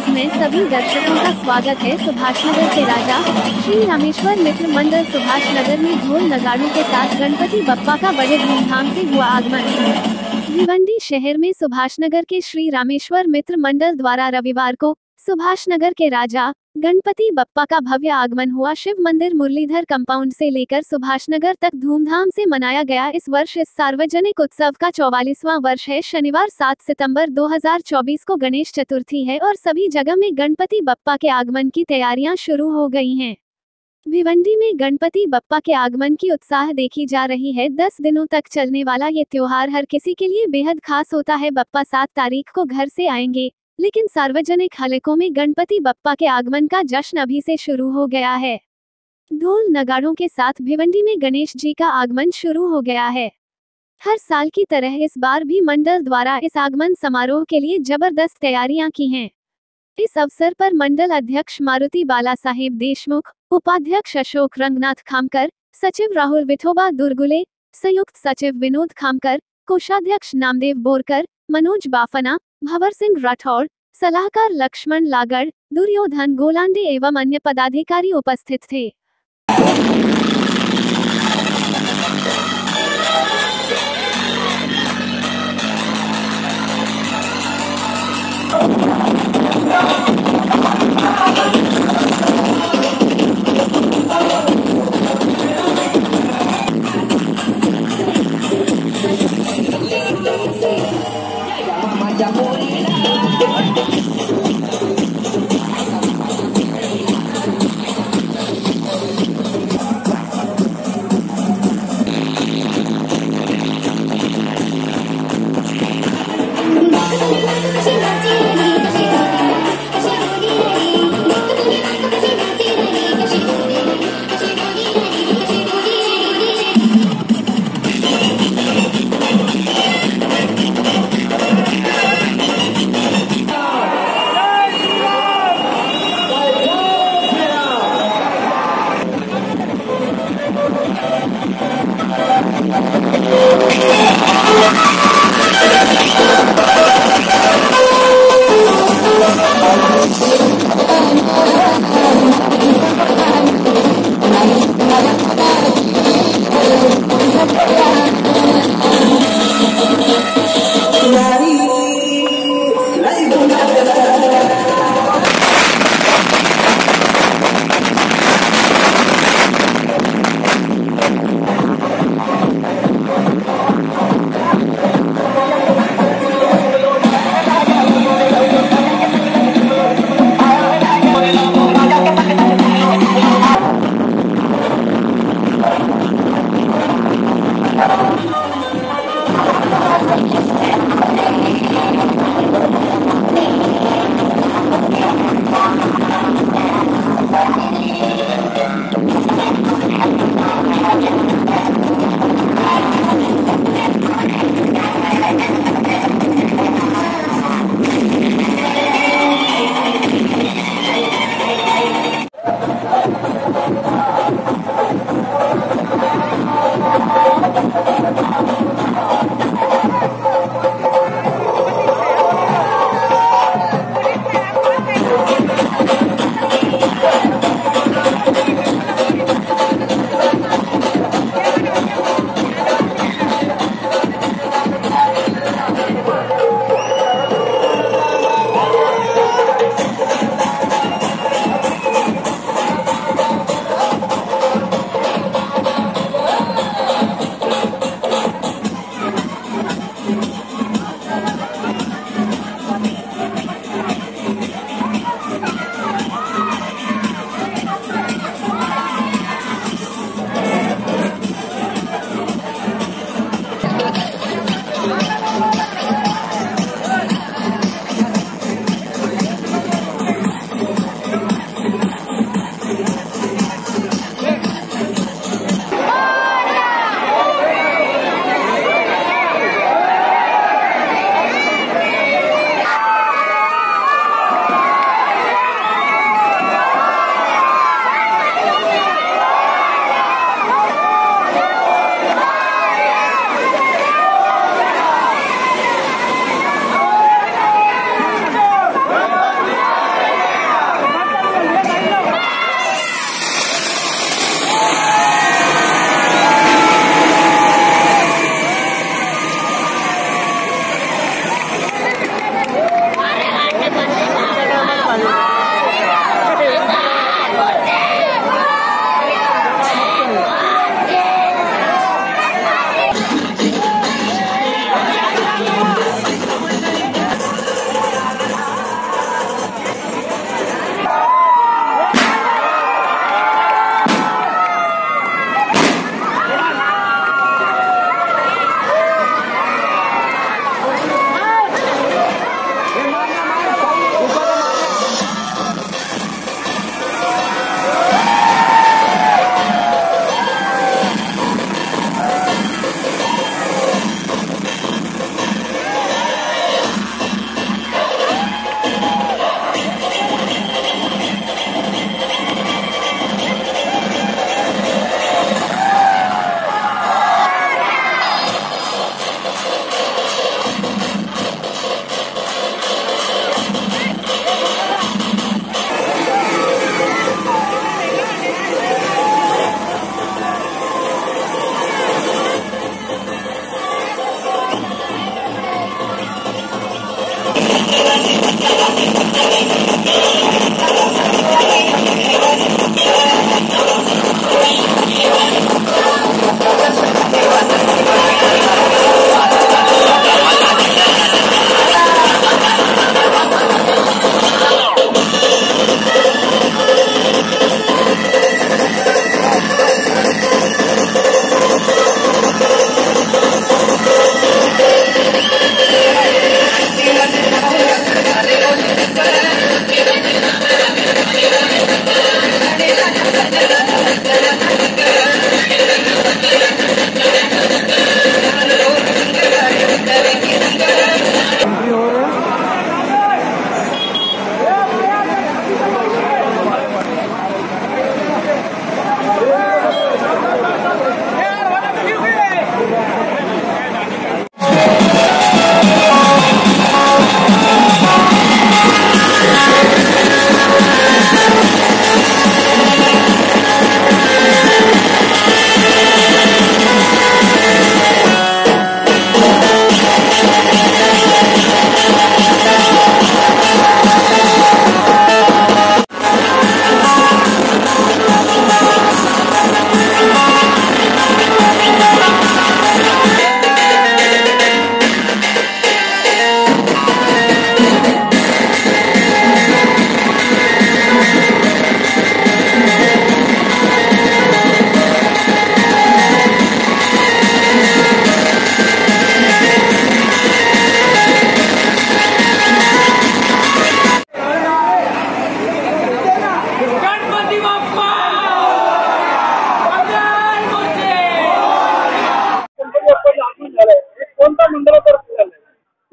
News में सभी दर्शकों का स्वागत है। सुभाषनगर के राजा श्री रामेश्वर मित्र मंडल सुभाषनगर में ढोल नगाड़ों के साथ गणपति बप्पा का बड़े धूमधाम से हुआ आगमन। भिवंडी शहर में सुभाषनगर के श्री रामेश्वर मित्र मंडल द्वारा रविवार को सुभाषनगर के राजा गणपति बप्पा का भव्य आगमन हुआ। शिव मंदिर मुरलीधर कंपाउंड से लेकर सुभाषनगर तक धूमधाम से मनाया गया। इस वर्ष इस सार्वजनिक उत्सव का 44वां वर्ष है। शनिवार 7 सितंबर 2024 को गणेश चतुर्थी है और सभी जगह में गणपति बप्पा के आगमन की तैयारियां शुरू हो गई हैं। भिवंडी में गणपति बप्पा के आगमन की उत्साह देखी जा रही है। 10 दिनों तक चलने वाला ये त्योहार हर किसी के लिए बेहद खास होता है। बप्पा 7 तारीख को घर से आएंगे, लेकिन सार्वजनिक हलकों में गणपति बप्पा के आगमन का जश्न अभी से शुरू हो गया है। ढोल नगाड़ों के साथ भिवंडी में गणेश जी का आगमन शुरू हो गया है। हर साल की तरह इस बार भी मंडल द्वारा इस आगमन समारोह के लिए जबरदस्त तैयारियां की हैं। इस अवसर पर मंडल अध्यक्ष मारुति बाला साहेब देशमुख, उपाध्यक्ष अशोक रंगनाथ खामकर, सचिव राहुल विठोबा दुर्गुले, संयुक्त सचिव विनोद खामकर, कोषाध्यक्ष नामदेव बोरकर, मनोज बाफना, भंवर सिंह राठौड़, सलाहकार लक्ष्मण लागड़, दुर्योधन गोलांडे एवं अन्य पदाधिकारी उपस्थित थे।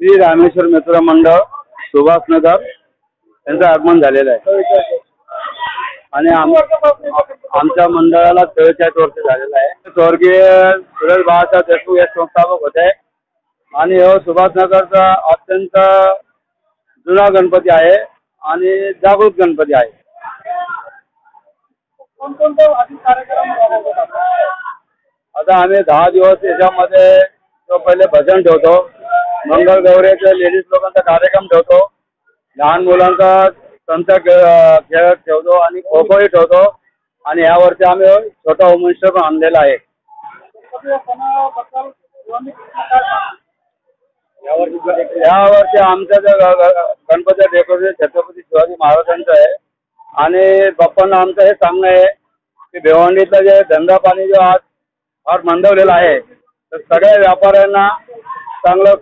श्री रामेश्वर मित्र मंडळ सुभाषनगर यांचं आगमन झालेलं आहे आणि आमच्या मंडळाला 44 वर्ष झालेलं आहे. स्वर्गीय सुरेश बाळासाहेब देशमुख हे संस्थापक होते आणि हो सुभाषनगरचा अत्यंत जुना गणपती आहे आणि जागृत गणपती आहे. कोणकोणते अधिक कार्यक्रम राबवतात? आता आम्ही 10 दिवस याच्यामध्ये पहिले भजन ठेवतो, मंगळगौरीचे लेडीज लोकांचा कार्यक्रम ठेवतो, लहान मुलांचा संत खेळ ठेवतो आणि खो खोही ठेवतो आणि यावर्षी आम्ही छोटा होमस्टे पण आणलेला आहे. यावर्षी आमचं जे गणपती डेकोरेशन छत्रपती शिवाजी महाराजांचं आहे आणि बाप्पांना आमचं हे सांगणं आहे की भिवंडीतलं जे धंदा पाणी जो आज फार मंदवलेला आहे तर सगळ्या व्यापाऱ्यांना चांगलं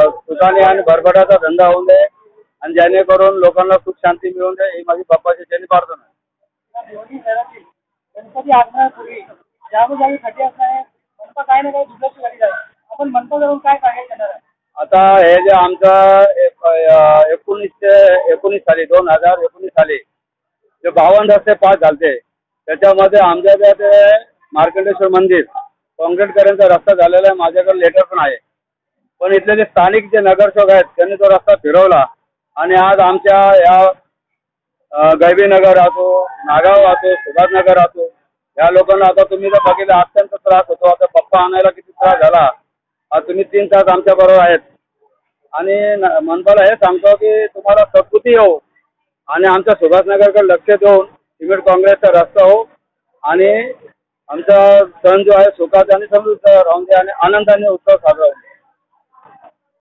सुखाने आणि भरभराटा धंदा होऊन दे आणि जेणेकरून लोकांना सुख शांती मिळून दे ही माझी बाप्पाची त्यांनी प्रार्थना आहे. गणपती आगमनापूर्वी जागोजागी खड्डे असणार मनपा काय ना काय दुर्लक्ष करीत आहे. आपण मनपा जाऊन काय कार्य करणार आहे? आता हे जे आमचं 19 साली 2019 साली जे 52 रस्ते पास झालते त्याच्यामध्ये आमच्या ते मार्कंडेश्वर मंदिर काँक्रीटकरांचा रस्ता झालेला आहे. माझ्याकडे लेटर पण आहे. पण इथले जे स्थानिक जे नगरसेवक आहेत त्यांनी तो रस्ता फिरवला आणि आज आमच्या या गैबीनगर असो, नागाव असो, सुभाषनगर असो या लोकांना आता तुम्ही जर बघितलं अत्यंत त्रास होतो. आता पप्पा आणायला किती त्रास झाला. आज तुम्ही 3 तास आमच्या बरोबर आहेत आणि मनपाला हे सांगतो की तुम्हाला सद्बुद्धी हो आणि आमच्या सुभाषनगरकडे लक्ष देऊन सिमेंट काँग्रेसचा रस्ता हो आणि आमचा सण जो आहे सुखाचा आणि समृद्ध राहून दे आणि आनंदाने उत्सव साजरा होईल.